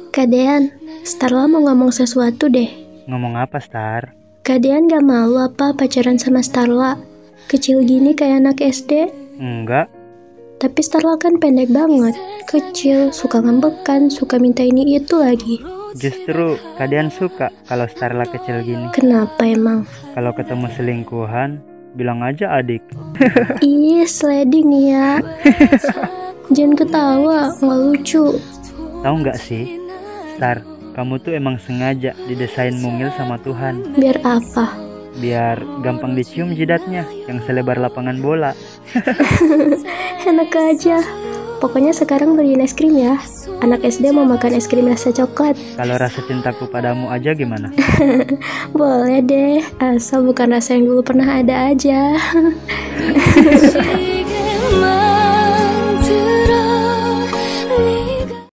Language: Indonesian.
Kak Dean, Starla mau ngomong sesuatu deh. Ngomong apa, Star? Kak Dean gak malu apa pacaran sama Starla? Kecil gini kayak anak SD. Enggak. Tapi Starla kan pendek banget. Kecil, suka ngambekan, suka minta ini itu lagi. Justru Kadian suka kalau Starla kecil gini. Kenapa emang? Kalau ketemu selingkuhan, bilang aja adik. Ih, sliding ya. Jangan ketawa, nggak lucu. Tahu nggak sih, Star, kamu tuh emang sengaja didesain mungil sama Tuhan. Biar apa? Biar gampang dicium jidatnya yang selebar lapangan bola. Enak aja. Pokoknya sekarang beliin es krim ya. Anak SD mau makan es krim rasa coklat. Kalau rasa cintaku padamu aja gimana? Boleh deh, asal bukan rasa yang dulu pernah ada aja.